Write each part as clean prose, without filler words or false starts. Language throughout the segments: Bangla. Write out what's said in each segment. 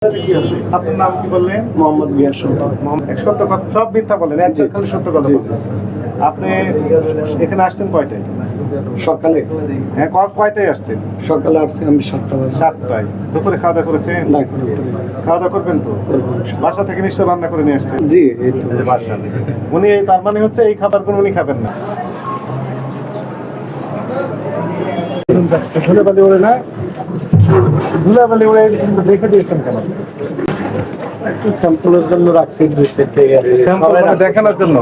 আপনার নাম কি বললেন? মোহাম্মদ গিয়াস। সত্য কথা সব মিথ্যা বলেন, একদম খালি সত্য কথা বলছেন। আপনি এখানে আসছেন কয়টায়? সকালে। হ্যাঁ, কয়টায় আসছেন? সকালে আসছি আমি 7টা বাজে। 7টায়। দুপুরে খাওয়া দাওয়া করেছেন? না, কোনো খাওয়া দাওয়া করবেন তো? বাসা থেকে নিশ্চয় রান্না করে নিয়ে আসছেন? জি, এই তো বাসা। উনি তার মানে হচ্ছে এই খাবারগুলো উনি খাবেন না। ধুলাবালি ওড়ে না, ধুলাবালি ওড়ে রেখে দিয়েছেন কেন? একটু স্যাম্পলের জন্য রাখছি, স্যাম্পল দেখানোর জন্য।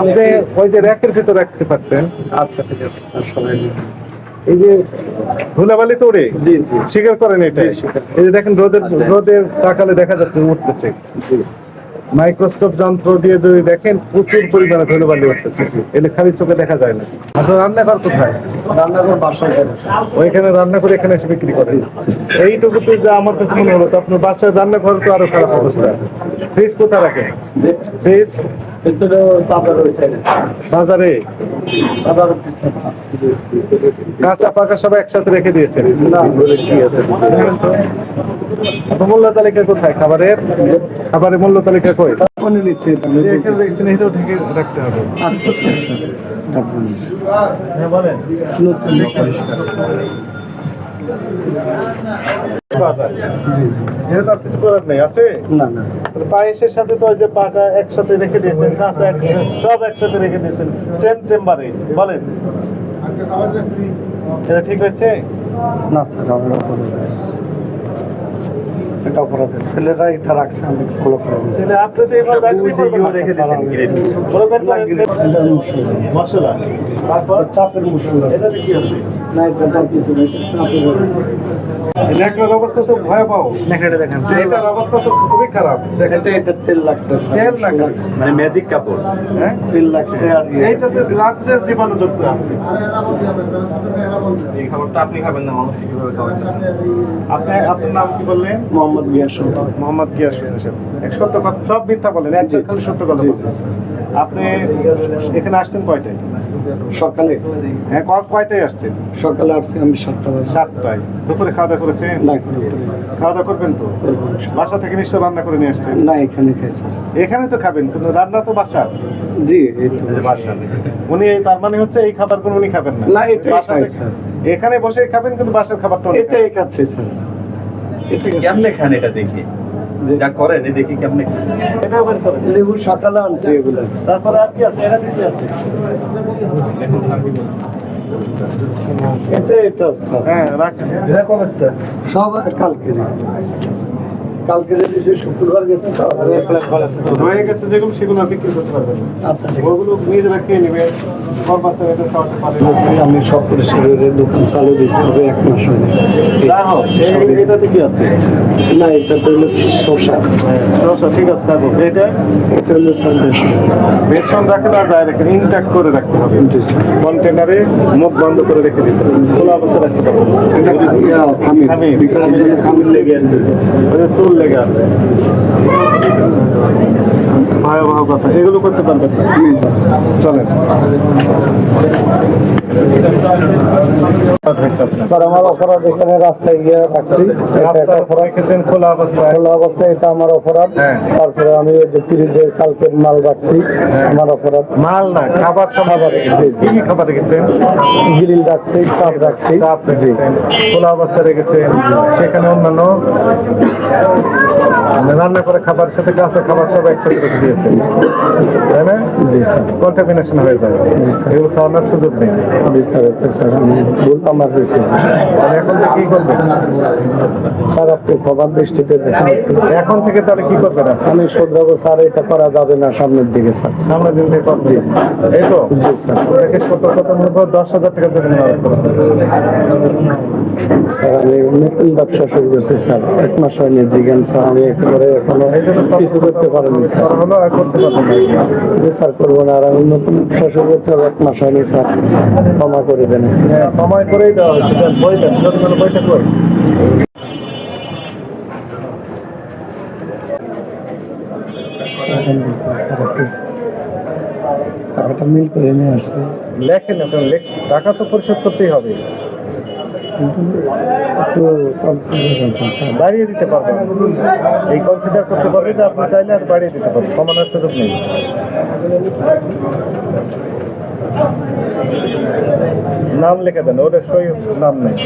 আপনি ওই যে র্যাকের ভিতর রাখতে পারতেন। আচ্ছা, ঠিক আছে স্যার, সবাই এই যে ধুলাবালি তো ওড়ে, জি জি স্বীকার করেন এটা? এই যে দেখেন রোদের তাকালে দেখা যাচ্ছে উঠতেছে। মাইক্রোস্কোপ যন্ত্র দিয়ে যদি দেখেন প্রচুর পরিমাণে ধুলাবালি উঠতেছে, এলে খালি চোখে দেখা যায় না। আসলে রান্নাঘর কোথায়? রান্নাঘর বাসায় ওইখানে রান্না করে এখানে এসে বিক্রি করেন। এইটুকুতে যা আমার কাছে মনে হলো, তো আপনার বাসায় রান্নাঘর তো আরো খারাপ অবস্থা। ফ্রিজ কোথায় রাখেন? ফ্রিজ বাজারে কাঁচা পাকা সব একসাথে রেখে দিয়েছেন। কি আছে আপনার মূল্য তালিকা কোথায়? খাবারের মূল্য তালিকা কই? মনে নিচ্ছে এখানে দেখছেন, এটাও ঢেকে রাখতে হবে। আচ্ছা, ঠিক আছে স্যার। হ্যাঁ, বলেন। নতুন এটা তো আর কিছু করার নেই, আছে না না, পায়েসের সাথে তো ওই যে পাকা একসাথে রেখে দিয়েছেন, কাঁচা সব একসাথে রেখে দিয়েছেন সেম চেম্বারে। বলেন, এটা ঠিক হয়েছে? না স্যার, আমার অপরাধ, এটা অপরাধ। ছেলেরা এটা রাখছে, আমি ফলো করে দিচ্ছি। আপনি তো এবার রেখে দিয়েছেন মশলা, তারপর চাপের মশলা। এটা কি আছে? না, এটা কিছু না, এটা চাপের। ন্যাকড়ার অবস্থা তো ভয়াবহ। ন্যাকড়াটা দেখেন, এটার অবস্থা তো খুবই খারাপ। এটা তেল লাগছে স্যার। তেল লাগছে, মানে ম্যাজিক কাপড়। হ্যাঁ, তেল লাগছে। আর এইটাতে রাজ্যের জীবাণু যুক্ত আছে। এই খাবারটা আপনি খাবেন না, মানুষকে কিভাবে খাওয়াচ্ছেন? আপনার নাম কি বললেন? মোহাম্মদ গিয়াস। মোহাম্মদ গিয়াস। সত্য কথা সব মিথ্যা বলেন, একদম খালি সত্য কথা বলছেন। আপনি এখানে আসছেন কয়টায়? সকালে। হ্যাঁ, কয়টায় আসছেন? সকালে আসছি আমি 7টা বাজে। 7টায়। দুপুরে খাওয়া দাওয়া করেছেন? না, কোনো খাওয়া দাওয়া করবেন তো? বাসা থেকে নিশ্চয় রান্না করে নিয়ে আসছেন? না, এখানে খাই স্যার। এখানে তো খাবেন, কিন্তু রান্না তো বাসা। জি, এই তো বাসা। উনি তার মানে হচ্ছে এই খাবারগুলো উনি খাবেন না? না, এটাই বাসা খাই থেকে- স্যার। এখানে বসে খাবেন, কিন্তু বাসার খাবারটা উনি এটাই খাচ্ছে স্যার। এটা কেমনে খান এটা দেখি, যা করেন এ দেখি কেমনে খান। খাবেন। এটাও বের করেন। লেবু সকালে আনছি এগুলো। তারপরে আর কি আছে? এরা কি আছে? এটা স্যার। হ্যাঁ, রাখেন। এটা কবে? সব কালকে দিয়েছে, শুক্রবার গেছে তো। রয়ে গেছে যেগুলো, সেগুলো আর বিক্রি করতে পারবেন না। আচ্ছা, ঠিক ওগুলো নিজেরা খেয়ে নেবে, ঘর বাচ্চারা খাওয়াতে পারবে না। আছে। আমি সব পরিষেবার দোকান চালু দিয়েছি, হবে 1 মাস হয়নি। যা হোক, এটাতে কি আছে? না, এটা তো হলো শসা। সমস্যা, ঠিক আছে, থাকুক। এটা হলো স্যার বেসন। বেসন রাখে না, যায় রাখেন, ইনট্যাক্ট করে রাখতে হবে। জি স্যার। কন্টেনারে মুখ বন্ধ করে রেখে দিতে হবে, খোলা অবস্থা রাখতে হবে। আমি লেগে আছে। ওই যে চুল লেগে আছে, ভয়াবহ কথা। এগুলো করতে পারবেন না, চলেন। স্যার, আমার অপরাধ এখানে রাস্তায় গিয়ে রাখছি। রাস্তার উপর রেখেছেন খোলা অবস্থায়। খোলা অবস্থায়, এটা আমার অপরাধ। হ্যাঁ। তারপরে আমি এই যে ফ্রিজে কালকের মাল রাখছি, আমার অপরাধ। মাল না, খাবার সব রেখেছেন। কি কি খাবার রেখেছেন? গ্রিল রাখছি, চাপ রাখছি। চাপ রেখেছেন, খোলা অবস্থায় রেখেছেন। সেখানে অন্যান্য রান্না করে খাবার সাথে কাঁচা খাবার সব একসাথে রেখে দিয়েছেন, তাই না? কন্টামিনেশন হয়ে যাবে, এগুলো খাওয়ানোর সুযোগ নেই। জি স্যার, স্যার আমি ভুল আমার হয়েছে। তাহলে এখন থেকে কি করবেন? স্যার, আপনি খবর দৃষ্টিতে দেখেন। এখন থেকে তাহলে কি করবেন? আমি শুধরাবো স্যার, এটা করা যাবে না সামনের দিকে স্যার। সামনের দিন থেকে করছি, এই তো? জি স্যার। দেখে কত 10,000 টাকা জরিমানা করবেন। স্যার, আমি নতুন ব্যবসা শুরু করছি স্যার, 1 মাস হয়নি। জিজ্ঞান স্যার, আমি একেবারে এখনো কিছু করতে পারিনি স্যার। করা হলো আর করতে পারবেন না। জি স্যার, করবো না। আর আমি নতুন ব্যবসা শুরু করছি, 1 মাস হয়নি স্যার, ক্ষমা করে দেন। হ্যাঁ, সময় করেই দেওয়া হচ্ছে। বই দেন, জরিমানা বইটা কই? স্যার, একটু টাকাটা মিল করে নিয়ে আসবে। লেখেন, টাকা তো পরিশোধ করতেই হবে। একটু কনসিডার স্যার। বাড়িয়ে দিতে পারবেন, এই কনসিডার করতে পারবে যে আপনি চাইলে আর বাড়িয়ে দিতে পারবেন, কমানোর সুযোগ নেই। নাম লিখে দেন, ওটা সই নাম নেই।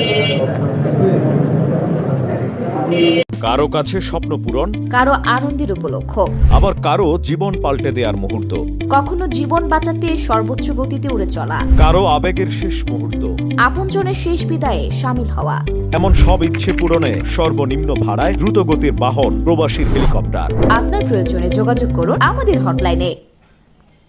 কারো কাছে স্বপ্ন পূরণ, কারো আনন্দের উপলক্ষ, আবার কারো জীবন পাল্টে দেওয়ার মুহূর্ত, কখনো জীবন বাঁচাতে সর্বোচ্চ গতিতে উড়ে চলা, কারো আবেগের শেষ মুহূর্ত। আপনজনের শেষ বিদায়ে সামিল হওয়া। এমন সব ইচ্ছে পূরণে সর্বনিম্ন ভাড়ায় দ্রুতগতির বাহন প্রবাসীর হেলিকপ্টার। আপনার প্রয়োজনে যোগাযোগ করুন আমাদের হটলাইনে।